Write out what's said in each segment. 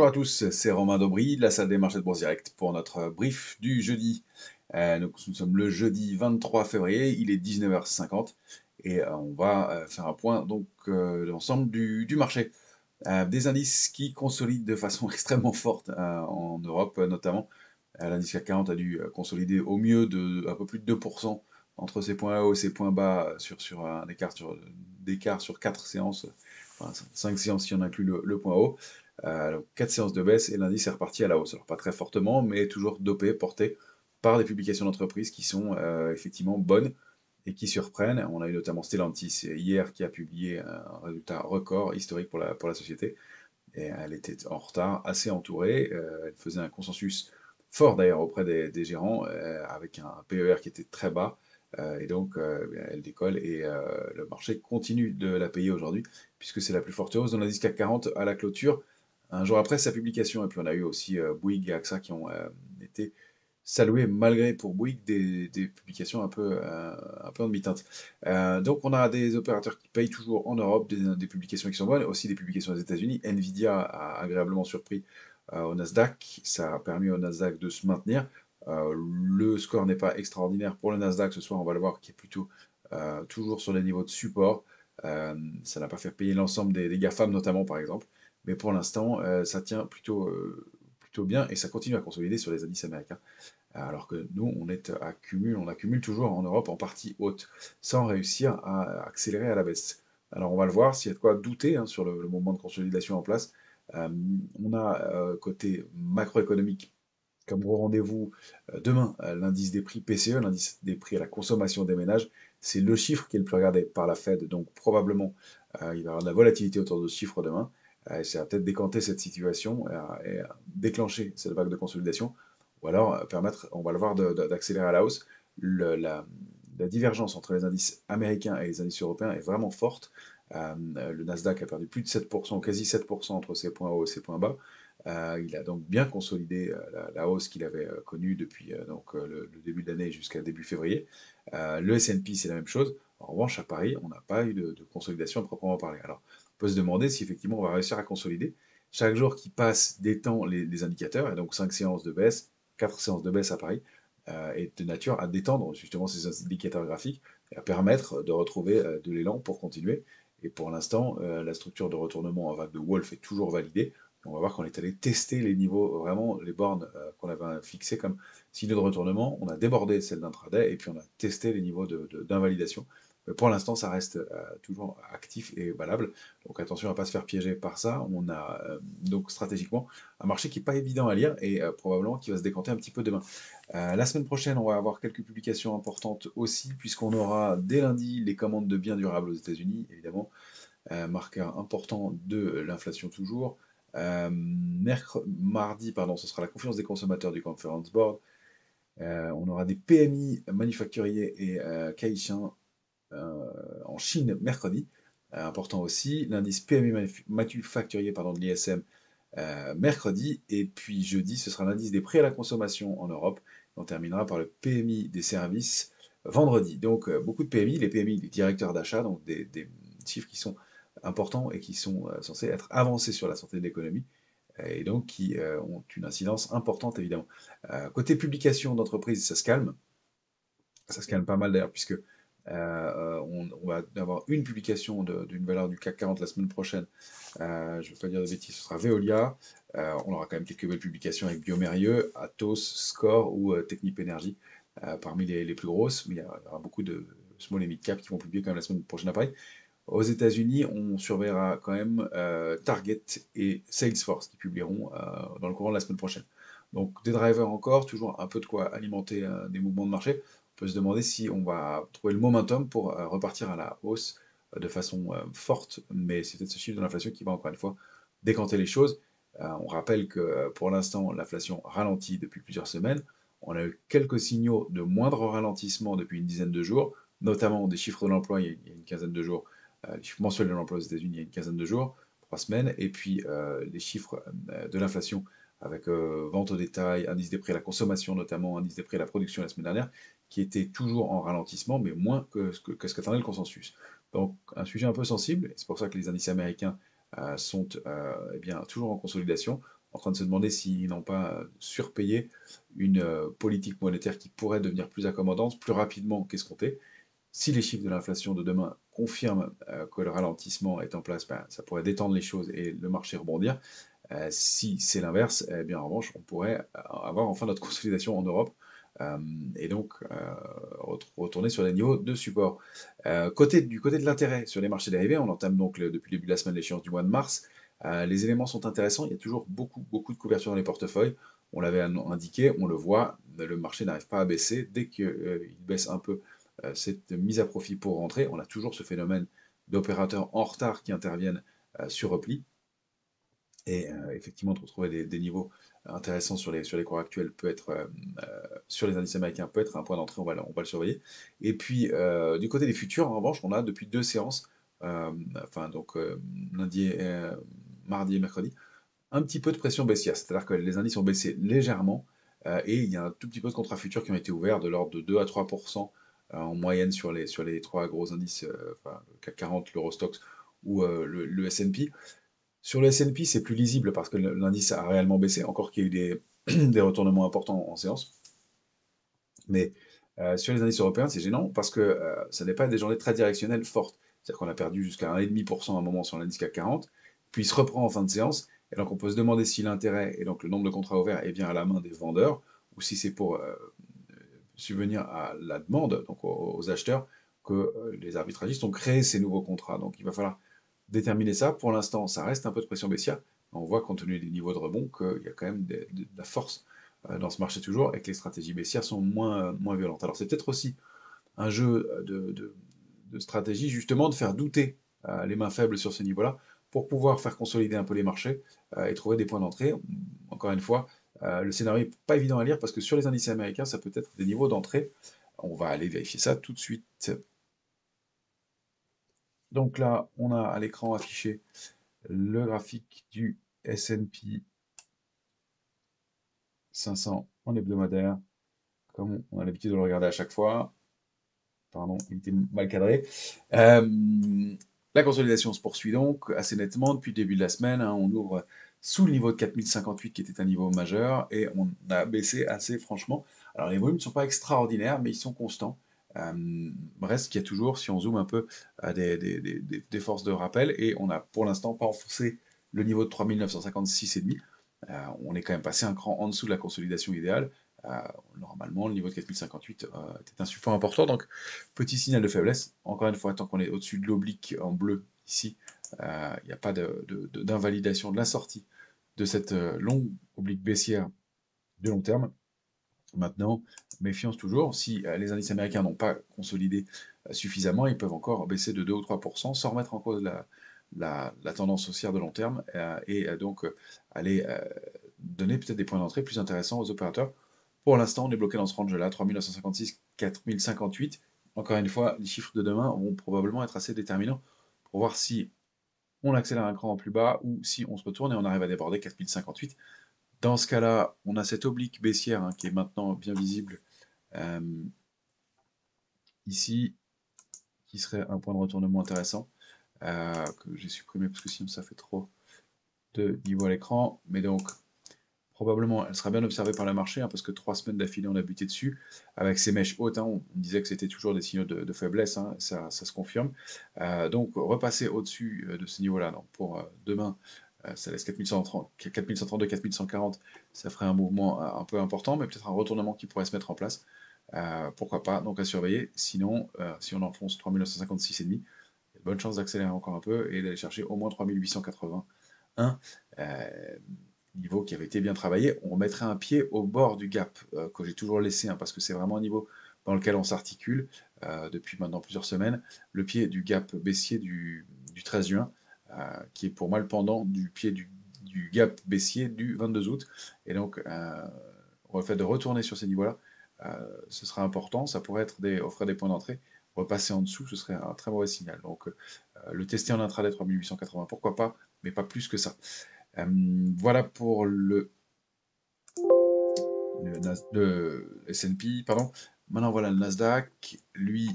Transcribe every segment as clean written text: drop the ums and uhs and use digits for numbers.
à tous, c'est Romain Daubry, de la salle des marchés de Bourse Direct pour notre brief du jeudi. Donc nous sommes le jeudi 23 février, il est 19h50 et on va faire un point donc de l'ensemble du marché. Des indices qui consolident de façon extrêmement forte en Europe notamment. L'indice CAC 40 a dû consolider au mieux de un peu plus de 2% entre ses points hauts et ses points bas sur un d'écart sur 4 séances, enfin 5 séances si on inclut le point haut. Donc 4 séances de baisse et l'indice est reparti à la hausse. Alors pas très fortement, mais toujours dopé, porté par des publications d'entreprises qui sont effectivement bonnes et qui surprennent. On a eu notamment Stellantis hier qui a publié un résultat record historique pour la société. Et elle était en retard, assez entourée. Elle faisait un consensus fort d'ailleurs auprès des gérants, avec un PER qui était très bas. Et donc, elle décolle et le marché continue de la payer aujourd'hui, puisque c'est la plus forte hausse dans l'indice CAC 40 à la clôture, un jour après sa publication. Et puis on a eu aussi Bouygues et AXA qui ont été salués, malgré pour Bouygues des publications un peu en demi-teinte. Donc on a des opérateurs qui payent toujours en Europe, des publications qui sont bonnes, aussi des publications aux États-Unis. Nvidia a agréablement surpris au Nasdaq, ça a permis au Nasdaq de se maintenir. Le score n'est pas extraordinaire pour le Nasdaq ce soir, on va le voir, qui est plutôt toujours sur les niveaux de support. Ça n'a pas fait payer l'ensemble des GAFAM notamment par exemple, mais pour l'instant ça tient plutôt bien et ça continue à consolider sur les indices américains. Alors que nous, on accumule toujours en Europe en partie haute, sans réussir à accélérer à la baisse. Alors on va le voir, s'il y a de quoi douter sur le mouvement de consolidation en place. Euh, on a côté macroéconomique comme gros rendez-vous demain, l'indice des prix PCE, l'indice des prix à la consommation des ménages. C'est le chiffre qui est le plus regardé par la Fed, donc probablement il va y avoir de la volatilité autour de ce chiffre demain. Ça va peut-être décanter cette situation et déclencher cette vague de consolidation, ou alors permettre, on va le voir, d'accélérer à la hausse. La divergence entre les indices américains et les indices européens est vraiment forte. Le Nasdaq a perdu plus de 7%, quasi 7% entre ses points hauts et ses points bas. Il a donc bien consolidé la hausse qu'il avait connue depuis le début de l'année jusqu'à début février. Le S&P, c'est la même chose. En revanche, à Paris, on n'a pas eu de consolidation à proprement parler. Alors, on peut se demander si effectivement on va réussir à consolider. Chaque jour qui passe détend les indicateurs, et donc 5 séances de baisse, 4 séances de baisse à Paris, est de nature à détendre justement ces indicateurs graphiques et à permettre de retrouver de l'élan pour continuer. Et pour l'instant, la structure de retournement en vague de Wolf est toujours validée. On va voir qu'on est allé tester les niveaux, vraiment les bornes qu'on avait fixées comme signaux de retournement. On a débordé celle d'intraday et puis on a testé les niveaux d'invalidation. Mais pour l'instant, ça reste toujours actif et valable. Donc attention à ne pas se faire piéger par ça. On a donc stratégiquement un marché qui n'est pas évident à lire et probablement qui va se décanter un petit peu demain. La semaine prochaine, on va avoir quelques publications importantes aussi, puisqu'on aura dès lundi les commandes de biens durables aux États-Unis, évidemment, marqueur important de l'inflation toujours. Mardi, pardon, ce sera la confiance des consommateurs du Conference Board. On aura des PMI manufacturiers et caïtiens en Chine mercredi. Important aussi. L'indice PMI manufacturier de l'ISM mercredi. Et puis jeudi, ce sera l'indice des prix à la consommation en Europe. On terminera par le PMI des services vendredi. Donc beaucoup de PMI, les PMI des directeurs d'achat, donc des chiffres qui sont importants et qui sont censés être avancés sur la santé de l'économie et donc qui ont une incidence importante évidemment. Côté publication d'entreprise, ça se calme. Ça se calme pas mal d'ailleurs, puisque on va avoir une publication d'une valeur du CAC 40 la semaine prochaine. Je ne vais pas dire de bêtises, ce sera Veolia. On aura quand même quelques belles publications avec Biomérieux, Atos, Score ou Technip Energy parmi les plus grosses. Mais il y aura beaucoup de small et mid cap qui vont publier quand même la semaine prochaine après. Aux États-Unis, on surveillera quand même Target et Salesforce qui publieront dans le courant de la semaine prochaine. Donc des drivers encore, toujours un peu de quoi alimenter des mouvements de marché. On peut se demander si on va trouver le momentum pour repartir à la hausse de façon forte, mais c'est peut-être ce chiffre de l'inflation qui va encore une fois décanter les choses. On rappelle que pour l'instant, l'inflation ralentit depuis plusieurs semaines. On a eu quelques signaux de moindre ralentissement depuis une dizaine de jours, notamment des chiffres de l'emploi il y a une quinzaine de jours, les chiffres mensuels de l'emploi aux États-Unis il y a une quinzaine de jours, 3 semaines, et puis les chiffres de l'inflation avec vente au détail, indice des prix à la consommation notamment, indice des prix à la production la semaine dernière, qui était toujours en ralentissement, mais moins que ce qu'attendait le consensus. Donc un sujet un peu sensible, et c'est pour ça que les indices américains sont eh bien, toujours en consolidation. en train de se demander s'ils n'ont pas surpayé une politique monétaire qui pourrait devenir plus accommodante plus rapidement qu'escompté. Si les chiffres de l'inflation de demain confirment que le ralentissement est en place, ben, ça pourrait détendre les choses et le marché rebondir. Si c'est l'inverse, eh bien en revanche, on pourrait avoir enfin notre consolidation en Europe euh, et donc retourner sur les niveaux de support. Du côté de l'intérêt sur les marchés dérivés, on entame donc depuis le début de la semaine l'échéance du mois de mars. Les éléments sont intéressants, il y a toujours beaucoup de couverture dans les portefeuilles. On l'avait indiqué, on le voit, le marché n'arrive pas à baisser. Dès qu'il baisse un peu, cette mise à profit pour rentrer, on a toujours ce phénomène d'opérateurs en retard qui interviennent sur repli. Et effectivement, de retrouver des niveaux intéressants sur les cours actuels peut être, sur les indices américains, peut être un point d'entrée, on va le surveiller. Et puis, du côté des futurs, en revanche, on a depuis deux séances, enfin donc lundi, mardi et mercredi, un petit peu de pression baissière. C'est-à-dire que les indices ont baissé légèrement et il y a un tout petit peu de contrats futurs qui ont été ouverts de l'ordre de 2 à 3% en moyenne sur les trois gros indices, enfin, le CAC 40, l'Eurostoxx ou le S&P. Sur le S&P, c'est plus lisible parce que l'indice a réellement baissé, encore qu'il y a eu des retournements importants en séance. Mais sur les indices européens, c'est gênant parce que ça n'est pas des journées très directionnelles fortes. C'est-à-dire qu'on a perdu jusqu'à 1,5% à un moment sur l'indice CAC 40, puis il se reprend en fin de séance, et donc on peut se demander si l'intérêt et donc le nombre de contrats ouverts est bien à la main des vendeurs, ou si c'est pour subvenir à la demande, donc aux acheteurs, que les arbitragistes ont créé ces nouveaux contrats. Donc il va falloir déterminer ça. Pour l'instant, ça reste un peu de pression baissière. On voit, compte tenu des niveaux de rebond, qu'il y a quand même de la force dans ce marché toujours et que les stratégies baissières sont moins violentes. Alors c'est peut-être aussi un jeu de stratégie, justement, de faire douter les mains faibles sur ce niveau-là pour pouvoir faire consolider un peu les marchés et trouver des points d'entrée. Encore une fois, le scénario n'est pas évident à lire parce que sur les indices américains, ça peut être des niveaux d'entrée. On va aller vérifier ça tout de suite. Donc là, on a à l'écran affiché le graphique du S&P 500 en hebdomadaire, comme on a l'habitude de le regarder à chaque fois. Pardon, il était mal cadré. La consolidation se poursuit donc assez nettement depuis le début de la semaine, hein. On ouvre sous le niveau de 4058 qui était un niveau majeur et on a baissé assez franchement. Alors les volumes ne sont pas extraordinaires mais ils sont constants. Reste qu'il y a toujours, si on zoome un peu, des forces de rappel et on n'a pour l'instant pas enfoncé le niveau de 3956,5. On est quand même passé un cran en dessous de la consolidation idéale. Euh, Normalement, le niveau de 4058 était un support important, donc petit signal de faiblesse. Encore une fois, tant qu'on est au-dessus de l'oblique en bleu ici, il n'y a pas d'invalidation de la sortie de cette longue oblique baissière de long terme. Maintenant, méfiance toujours, si les indices américains n'ont pas consolidé suffisamment, ils peuvent encore baisser de 2 ou 3% sans remettre en cause la tendance haussière de long terme et donc aller donner peut-être des points d'entrée plus intéressants aux opérateurs. Pour l'instant, on est bloqué dans ce range-là, 3956, 4058. Encore une fois, les chiffres de demain vont probablement être assez déterminants pour voir si on accélère un cran en plus bas ou si on se retourne et on arrive à déborder 4058. Dans ce cas-là, on a cette oblique baissière qui est maintenant bien visible euh, ici, qui serait un point de retournement intéressant, que j'ai supprimé parce que sinon ça fait trop de niveau à l'écran. Mais donc, probablement, elle sera bien observée par le marché, parce que 3 semaines d'affilée, on a buté dessus. Avec ces mèches hautes, on disait que c'était toujours des signaux de faiblesse, ça se confirme. Donc, repasser au-dessus de ce niveau-là, pour demain, ça laisse 4130, 4132, 4140, ça ferait un mouvement un peu important, mais peut-être un retournement qui pourrait se mettre en place. Pourquoi pas, donc à surveiller. Sinon, si on enfonce 3956,5, il y a de bonnes chances d'accélérer encore un peu et d'aller chercher au moins 3881. Niveau qui avait été bien travaillé. On mettrait un pied au bord du gap que j'ai toujours laissé, parce que c'est vraiment un niveau dans lequel on s'articule depuis maintenant plusieurs semaines. Le pied du gap baissier du 13 juin, qui est pour moi le pendant du pied du gap baissier du 22 août. Et donc, le fait de retourner sur ces niveaux-là, ce sera important. Ça pourrait offrir des points d'entrée. Repasser en dessous, ce serait un très mauvais signal. Donc, le tester en intraday 3880, pourquoi pas, mais pas plus que ça. Voilà pour le S&P, pardon. Maintenant, voilà le Nasdaq. Lui,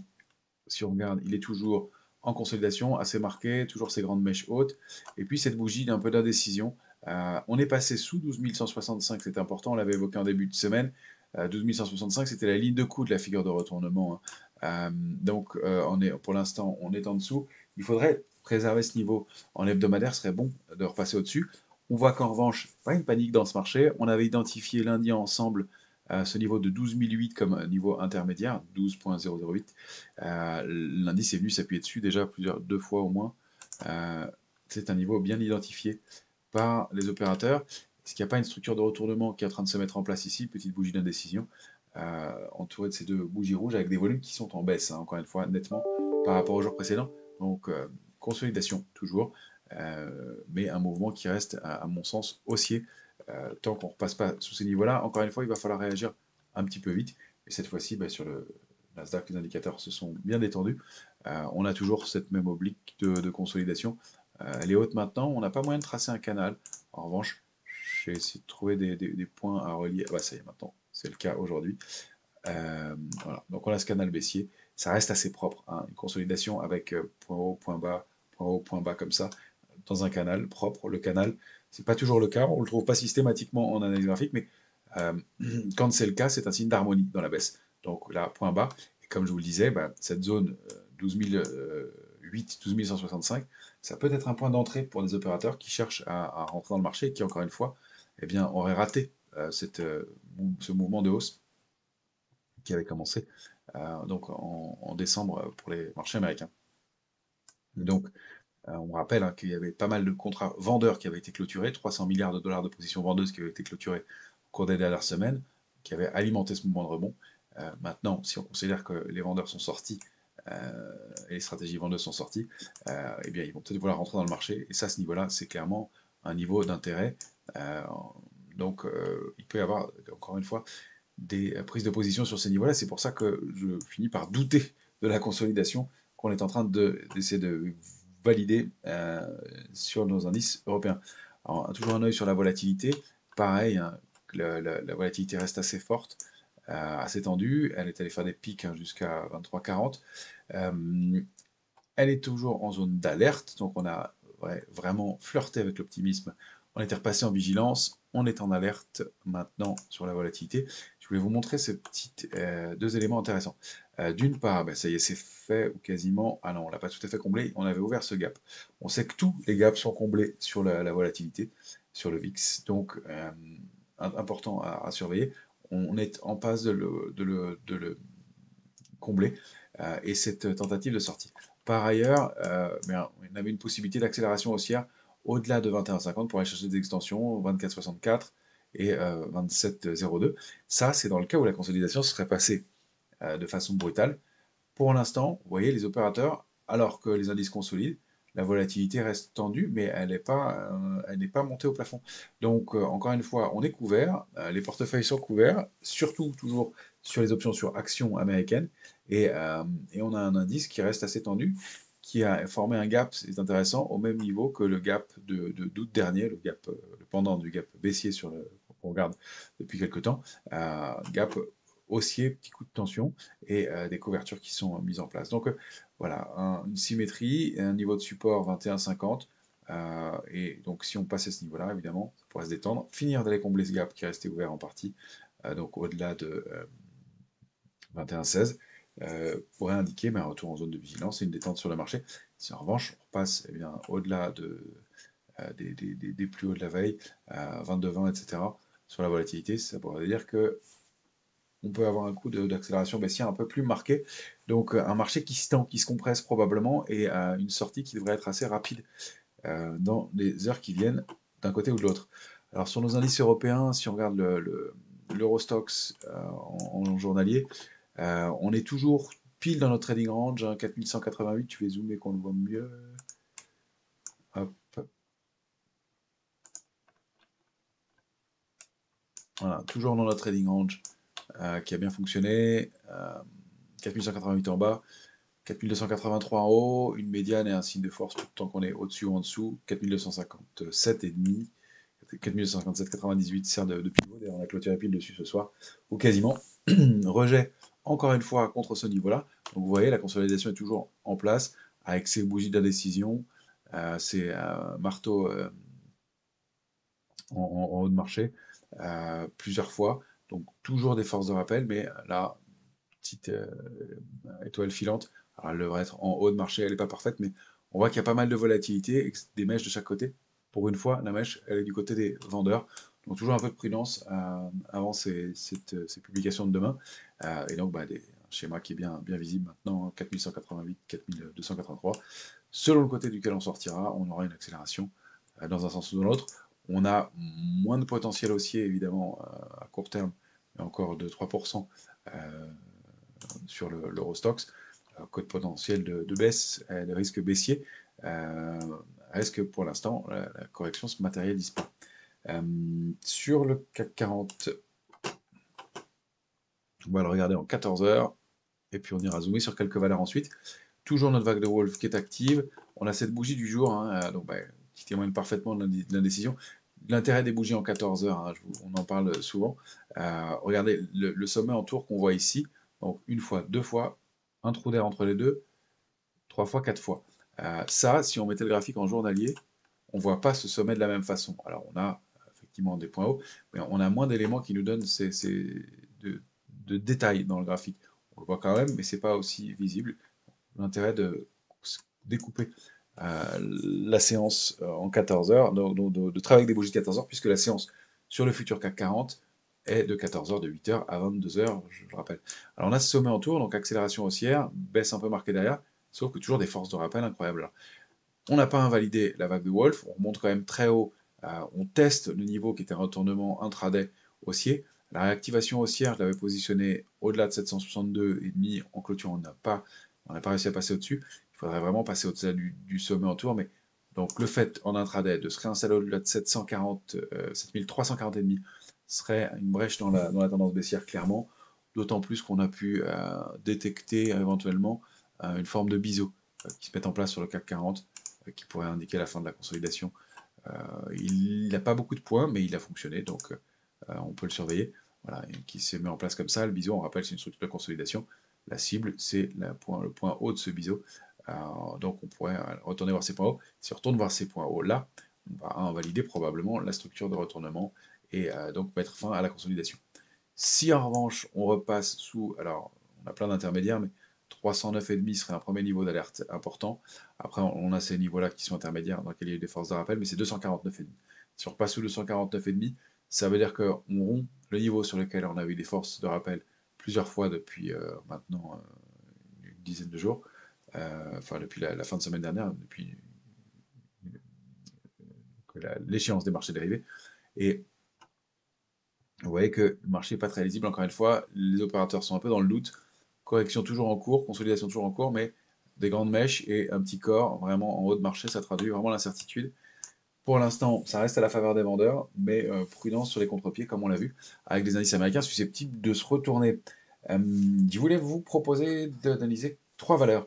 si on regarde, il est toujours en consolidation, assez marqué, toujours ses grandes mèches hautes. Et puis cette bougie d'un peu d'indécision On est passé sous 12 165, c'est important, on l'avait évoqué en début de semaine. 12 165, c'était la ligne de coup de la figure de retournement, hein. Donc, pour l'instant, on est en dessous. Il faudrait préserver ce niveau en hebdomadaire, ce serait bon de repasser au-dessus. On voit qu'en revanche, pas une panique dans ce marché. On avait identifié lundi ensemble ce niveau de 12 008 comme niveau intermédiaire, 12.008. L'indice est venu s'appuyer dessus déjà deux fois au moins. C'est un niveau bien identifié par les opérateurs. Est-ce qu'il n'y a pas une structure de retournement qui est en train de se mettre en place ici, petite bougie d'indécision, entourée de ces deux bougies rouges avec des volumes qui sont en baisse, hein, encore une fois, nettement par rapport au jour précédent. Donc, consolidation toujours, mais un mouvement qui reste, à mon sens, haussier. Tant qu'on ne repasse pas sous ces niveaux-là, encore une fois, il va falloir réagir un petit peu vite. Et cette fois-ci, bah, sur le Nasdaq, les indicateurs se sont bien détendus. On a toujours cette même oblique de consolidation. Elle est haute maintenant, on n'a pas moyen de tracer un canal. En revanche, j'ai essayé de trouver des points à relier. Ah bah ça y est, maintenant, c'est le cas aujourd'hui. Voilà. Donc on a ce canal baissier. Ça reste assez propre, hein. Une consolidation avec point haut, point bas, point haut, point bas comme ça, dans un canal propre. Le canal, c'est pas toujours le cas, on le trouve pas systématiquement en analyse graphique, mais euh, quand c'est le cas, c'est un signe d'harmonie dans la baisse. Donc là, point bas. Et comme je vous le disais, bah, cette zone 12 008, 12 165, ça peut être un point d'entrée pour des opérateurs qui cherchent à rentrer dans le marché et qui, encore une fois, eh bien, auraient raté ce mouvement de hausse qui avait commencé donc en décembre pour les marchés américains. Donc, on rappelle hein, qu'il y avait pas mal de contrats vendeurs qui avaient été clôturés, 300 milliards de dollars de positions vendeuses qui avaient été clôturées au cours des dernières semaines, qui avaient alimenté ce mouvement de rebond. Maintenant, si on considère que les vendeurs sont sortis et les stratégies vendeuses sont sorties, eh bien, ils vont peut-être vouloir rentrer dans le marché. Et ça, à ce niveau-là, c'est clairement un niveau d'intérêt. Euh, donc, il peut y avoir, encore une fois, des prises de position sur ces niveaux-là. C'est pour ça que je finis par douter de la consolidation qu'on est en train d'essayer de valider sur nos indices européens. Alors, toujours un œil sur la volatilité. Pareil, hein, la volatilité reste assez forte, assez tendue. Elle est allée faire des pics hein, jusqu'à 23,40. Elle est toujours en zone d'alerte, donc on a vraiment flirté avec l'optimisme. On était repassé en vigilance, on est en alerte maintenant sur la volatilité. Je voulais vous montrer ces deux éléments intéressants. D'une part, ça y est, c'est fait ou quasiment. Ah non, on l'a pas tout à fait comblé, on avait ouvert ce gap. On sait que tous les gaps sont comblés sur la volatilité, sur le VIX, donc important à surveiller. On est en passe de le combler et cette tentative de sortie. Par ailleurs, on avait une possibilité d'accélération haussière au-delà de 21,50 pour aller chercher des extensions 24,64 et 27,02. Ça, c'est dans le cas où la consolidation serait passée de façon brutale. Pour l'instant, vous voyez, les opérateurs, alors que les indices consolident, la volatilité reste tendue, mais elle n'est pas montée au plafond. Donc, encore une fois, on est couvert, les portefeuilles sont couverts, surtout toujours sur les options sur actions américaines, et on a un indice qui reste assez tendu, qui a formé un gap, c'est intéressant, au même niveau que le gap d'août dernier, le pendant du gap baissier qu'on regarde depuis quelques temps, gap haussier, petit coup de tension, et des couvertures qui sont mises en place. Donc voilà, une symétrie, un niveau de support 21,50. Et donc si on passe à ce niveau-là, évidemment, ça pourrait se détendre, finir d'aller combler ce gap qui est resté ouvert en partie, donc au-delà de 21,16, pourrait indiquer un retour en zone de vigilance et une détente sur le marché. Si en revanche on passe au-delà des plus hauts de la veille, 22,20, etc., sur la volatilité, ça pourrait dire que on peut avoir un coup d'accélération baissière un peu plus marqué. Donc un marché qui se tend, qui se compresse probablement, et une sortie qui devrait être assez rapide dans les heures qui viennent, d'un côté ou de l'autre. Alors sur nos indices européens, si on regarde l'Eurostox en journalier, on est toujours pile dans notre trading range, hein, 4188, je vais zoomer qu'on le voit mieux. Hop. Voilà, toujours dans notre trading range qui a bien fonctionné. 4188 en bas, 4283 en haut, une médiane et un signe de force tout le temps qu'on est au-dessus ou en dessous, 4257,5, 4257,98 sert de pivot, d'ailleurs on a clôturé pile dessus ce soir, ou quasiment. Rejet, encore une fois, contre ce niveau-là. Donc vous voyez, la consolidation est toujours en place, avec ces bougies d'indécision, ces marteaux en haut de marché plusieurs fois. Donc toujours des forces de rappel, mais là, petite étoile filante. Alors, elle devrait être en haut de marché, elle n'est pas parfaite, mais on voit qu'il y a pas mal de volatilité et que des mèches de chaque côté. Pour une fois, la mèche, elle est du côté des vendeurs. Donc toujours un peu de prudence avant ces publications de demain. Et donc un schéma qui est bien visible maintenant, 4188, 4283. Selon le côté duquel on sortira, on aura une accélération dans un sens ou dans l'autre. On a moins de potentiel haussier, évidemment, à court terme, mais encore de 3% sur l'Eurostox. Code potentiel de baisse, de risque baissier, reste que pour l'instant, la correction ne se matérialise pas. Sur le CAC 40, on va le regarder en 14 heures, et puis on ira zoomer sur quelques valeurs ensuite. Toujours notre vague de Wolf qui est active. On a cette bougie du jour, hein, qui témoigne parfaitement de l'indécision. L'intérêt des bougies en 14 heures, hein, on en parle souvent. Regardez le sommet en tour qu'on voit ici. Donc une fois, deux fois, un trou d'air entre les deux, trois fois, quatre fois. Ça, si on mettait le graphique en journalier, on ne voit pas ce sommet de la même façon. Alors on a effectivement des points hauts, mais on a moins d'éléments qui nous donnent de détails dans le graphique. On le voit quand même, mais c'est pas aussi visible. L'intérêt de découper la séance en 14 heures, de travailler avec des bougies de 14 heures, puisque la séance sur le futur CAC 40 est de 14 heures, de 8 heures à 22 heures, je le rappelle. Alors on a ce sommet en tour, donc accélération haussière, baisse un peu marquée derrière, sauf que toujours des forces de rappel incroyables. Alors, on n'a pas invalidé la vague de Wolf, on remonte quand même très haut, on teste le niveau qui était un retournement intraday haussier. La réactivation haussière, je l'avais positionné au-delà de 762,5 en clôture, on n'a pas réussi à passer au-dessus. Il faudrait vraiment passer au-delà du sommet en tour, mais donc le fait en intraday de se réinstaller au-delà de 740, 7340,5 serait une brèche dans la tendance baissière clairement, d'autant plus qu'on a pu détecter éventuellement une forme de biseau qui se met en place sur le CAC 40 qui pourrait indiquer la fin de la consolidation. Il n'a pas beaucoup de points, mais il a fonctionné, donc on peut le surveiller. Voilà, qui s'est mis en place comme ça. Le biseau, on rappelle, c'est une structure de consolidation. La cible, c'est le point haut de ce biseau. Donc on pourrait retourner voir ces points hauts. Si on retourne voir ces points hauts là, on va invalider probablement la structure de retournement et donc mettre fin à la consolidation. Si en revanche on repasse sous, alors on a plein d'intermédiaires, mais 309,5 serait un premier niveau d'alerte important. Après, on a ces niveaux-là qui sont intermédiaires, dans lesquels il y a des forces de rappel, mais c'est 249,5. Si on repasse sous 249,5, ça veut dire qu'on rompt le niveau sur lequel on a eu des forces de rappel plusieurs fois depuis maintenant une dizaine de jours, enfin depuis la fin de semaine dernière, depuis l'échéance des marchés dérivés. Et vous voyez que le marché n'est pas très lisible, encore une fois, les opérateurs sont un peu dans le doute, correction toujours en cours, consolidation toujours en cours, mais des grandes mèches et un petit corps vraiment en haut de marché, ça traduit vraiment l'incertitude. Pour l'instant, ça reste à la faveur des vendeurs, mais prudence sur les contre-pieds, comme on l'a vu, avec des indices américains susceptibles de se retourner. Je voulais vous proposer d'analyser trois valeurs.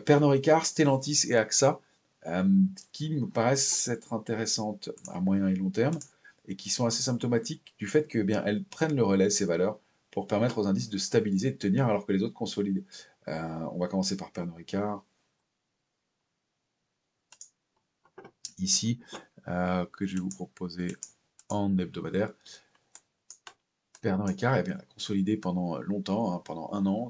Pernod Ricard, Stellantis et AXA, euh, qui me paraissent être intéressantes à moyen et long terme, et qui sont assez symptomatiques du fait que eh bien, elles prennent le relais, ces valeurs, pour permettre aux indices de stabiliser et de tenir alors que les autres consolident. On va commencer par Pernod Ricard, ici, que je vais vous proposer en hebdomadaire. Pernod Ricard a consolidé pendant longtemps, hein, pendant un an,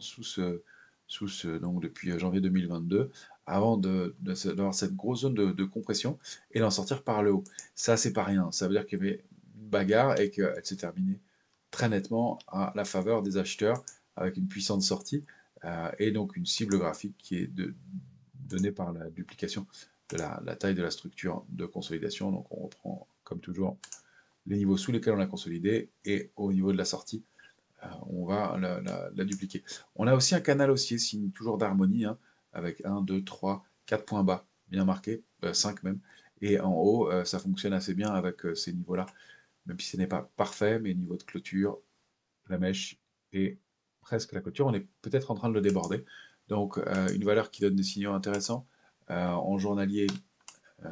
donc depuis janvier 2022, avant d'avoir cette grosse zone de compression et d'en sortir par le haut. Ça, c'est pas rien. Ça veut dire qu'il y avait une bagarre et qu'elle s'est terminée très nettement à la faveur des acheteurs avec une puissante sortie et donc une cible graphique qui est donnée par la duplication de la taille de la structure de consolidation. Donc on reprend comme toujours les niveaux sous lesquels on a consolidé et au niveau de la sortie, on va la dupliquer. On a aussi un canal haussier, signe toujours d'harmonie, hein, avec 1, 2, 3, 4 points bas, bien marqués, 5 même. Et en haut, ça fonctionne assez bien avec ces niveaux-là, même si ce n'est pas parfait, mais niveau de clôture, la mèche et presque la clôture, on est peut-être en train de le déborder. Donc une valeur qui donne des signaux intéressants. En journalier, euh,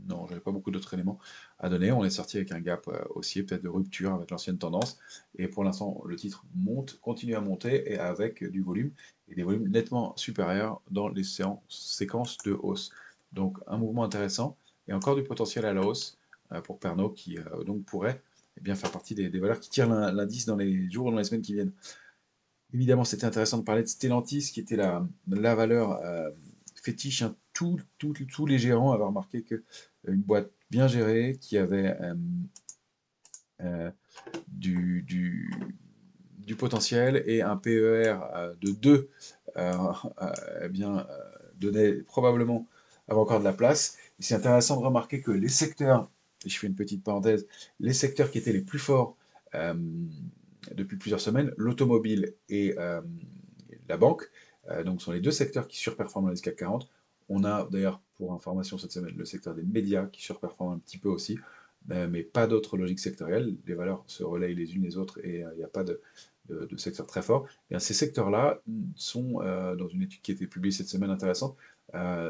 non, j'avais pas beaucoup d'autres éléments à donner. On est sorti avec un gap haussier, peut-être de rupture avec l'ancienne tendance. Et pour l'instant, le titre monte, continue à monter et avec du volume et des volumes nettement supérieurs dans les séquences de hausse. Donc un mouvement intéressant et encore du potentiel à la hausse pour Pernod, qui donc pourrait bien faire partie des valeurs qui tirent l'indice dans les jours ou dans les semaines qui viennent. Évidemment, c'était intéressant de parler de Stellantis, qui était la valeur fétiche, hein. Tous les gérants avaient remarqué que une boîte bien gérée, qui avait euh, du, du, du potentiel et un PER de 2, euh, eh bien, donnait probablement avait encore de la place. Et c'est intéressant de remarquer que les secteurs, et je fais une petite parenthèse, les secteurs qui étaient les plus forts depuis plusieurs semaines, l'automobile et la banque, donc sont les deux secteurs qui surperforment dans les CAC 40. On a d'ailleurs, pour information cette semaine, le secteur des médias qui surperforme un petit peu aussi, mais pas d'autres logiques sectorielles. Les valeurs se relayent les unes les autres et il n'y a pas de secteur très fort. Et ces secteurs-là sont, dans une étude qui a été publiée cette semaine intéressante,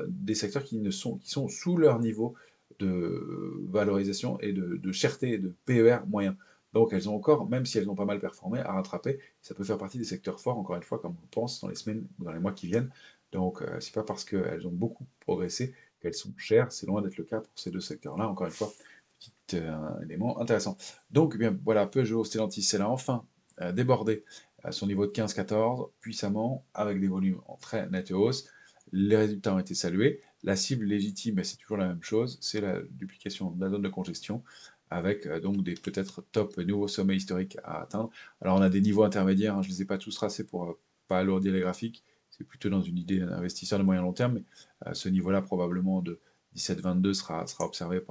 des secteurs qui sont sous leur niveau de valorisation et de cherté, de PER moyen. Donc elles ont encore, même si elles ont pas mal performé, à rattraper. Ça peut faire partie des secteurs forts, encore une fois, comme on pense, dans les semaines ou dans les mois qui viennent. Donc c'est pas parce qu'elles ont beaucoup progressé qu'elles sont chères. C'est loin d'être le cas pour ces deux secteurs-là. Encore une fois, petit élément intéressant. Donc eh bien voilà, Peugeot, Stellantis, elle a enfin débordé son niveau de 15-14 puissamment avec des volumes en très nette hausse. Les résultats ont été salués. La cible légitime, ben, c'est toujours la même chose, c'est la duplication de la zone de congestion avec donc des peut-être top nouveaux sommets historiques à atteindre. Alors on a des niveaux intermédiaires, hein, je ne les ai pas tous tracés pour pas alourdir les graphiques, c'est plutôt dans une idée d'investisseur de moyen long terme, mais ce niveau-là probablement de 17-22 sera observé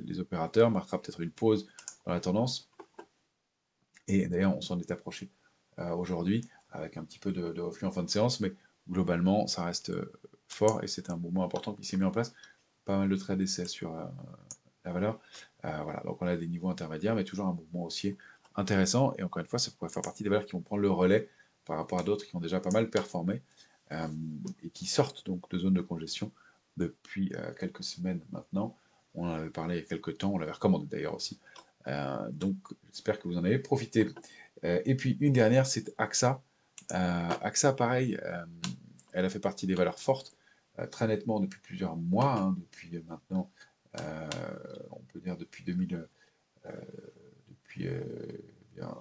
les opérateurs, marquera peut-être une pause dans la tendance. Et d'ailleurs, on s'en est approché aujourd'hui avec un petit peu de reflux en fin de séance, mais globalement, ça reste fort et c'est un mouvement important qui s'est mis en place. Pas mal de traits d'essai sur la valeur. Voilà, donc on a des niveaux intermédiaires, mais toujours un mouvement haussier intéressant. Et encore une fois, ça pourrait faire partie des valeurs qui vont prendre le relais par rapport à d'autres qui ont déjà pas mal performé euh, et qui sortent donc de zones de congestion depuis quelques semaines maintenant. On en avait parlé il y a quelques temps, on l'avait recommandé d'ailleurs aussi. Donc j'espère que vous en avez profité. Et puis une dernière, c'est AXA. AXA, pareil, elle a fait partie des valeurs fortes très nettement depuis plusieurs mois, hein, depuis maintenant, euh, on peut dire depuis 2000, depuis bien,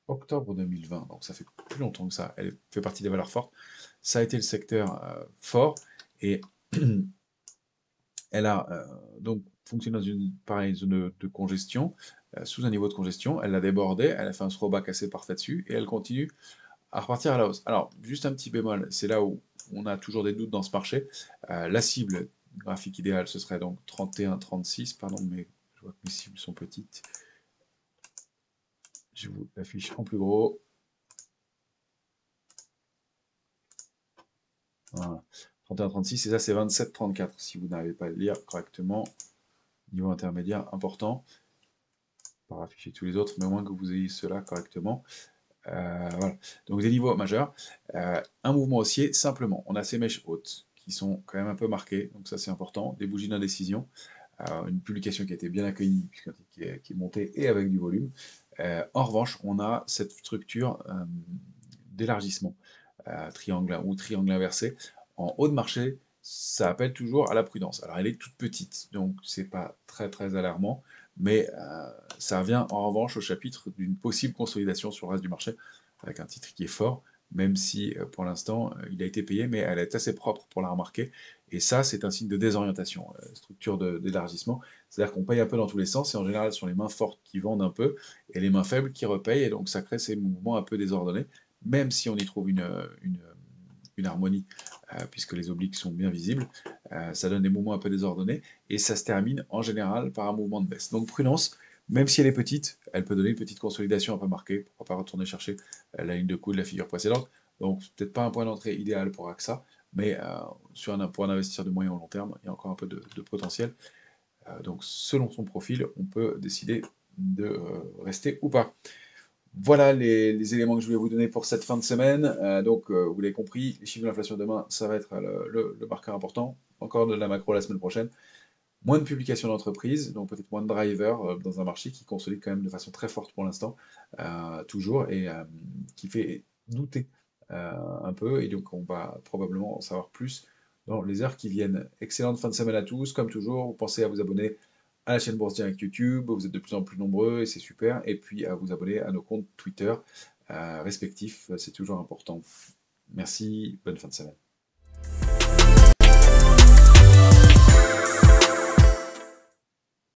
octobre 2020, donc ça fait plus longtemps que ça. Elle fait partie des valeurs fortes. Ça a été le secteur fort et elle a donc fonctionné dans une pareille zone de congestion, sous un niveau de congestion. Elle l'a débordé, elle a fait un throwback assez parfait dessus et elle continue à repartir à la hausse. Alors, juste un petit bémol, c'est là où on a toujours des doutes dans ce marché. La cible graphique idéale, ce serait donc 31-36, pardon, mais je vois que mes cibles sont petites. Je vous l'affiche en plus gros. Voilà. 31-36, et ça c'est 27-34, si vous n'arrivez pas à le lire correctement. Niveau intermédiaire important. Pas afficher tous les autres, mais au moins que vous ayez cela correctement. Voilà. Donc des niveaux majeurs. Un mouvement haussier, simplement. On a ces mèches hautes qui sont quand même un peu marquées, donc ça c'est important. Des bougies d'indécision. Une publication qui a été bien accueillie, qui est montée et avec du volume. En revanche, on a cette structure d'élargissement, triangle ou triangle inversé. En haut de marché, ça appelle toujours à la prudence. Alors elle est toute petite, donc c'est pas très très alarmant, mais ça revient en revanche au chapitre d'une possible consolidation sur le reste du marché, avec un titre qui est fort, même si pour l'instant il a été payé, mais elle est assez propre pour la remarquer. Et ça, c'est un signe de désorientation, structure d'élargissement. C'est-à-dire qu'on paye un peu dans tous les sens, et en général, ce sont les mains fortes qui vendent un peu, et les mains faibles qui repayent, et donc ça crée ces mouvements un peu désordonnés, même si on y trouve une harmonie, puisque les obliques sont bien visibles, ça donne des mouvements un peu désordonnés, et ça se termine en général par un mouvement de baisse. Donc prudence, même si elle est petite, elle peut donner une petite consolidation un peu marquée, pourquoi pas retourner chercher la ligne de coup de la figure précédente. Donc peut-être pas un point d'entrée idéal pour AXA, mais pour un investisseur de moyen ou long terme, il y a encore un peu de potentiel. Donc selon son profil, on peut décider de rester ou pas. Voilà les éléments que je voulais vous donner pour cette fin de semaine. Donc, vous l'avez compris, les chiffres de l'inflation demain, ça va être le marqueur important. Encore de la macro la semaine prochaine. Moins de publications d'entreprises, donc peut-être moins de drivers dans un marché qui consolide quand même de façon très forte pour l'instant, toujours, et qui fait douter un peu. Et donc, on va probablement en savoir plus dans les heures qui viennent. Excellente fin de semaine à tous. Comme toujours, pensez à vous abonner à la chaîne Bourse Direct YouTube, vous êtes de plus en plus nombreux et c'est super, et puis à vous abonner à nos comptes Twitter respectifs, c'est toujours important. Merci, bonne fin de semaine.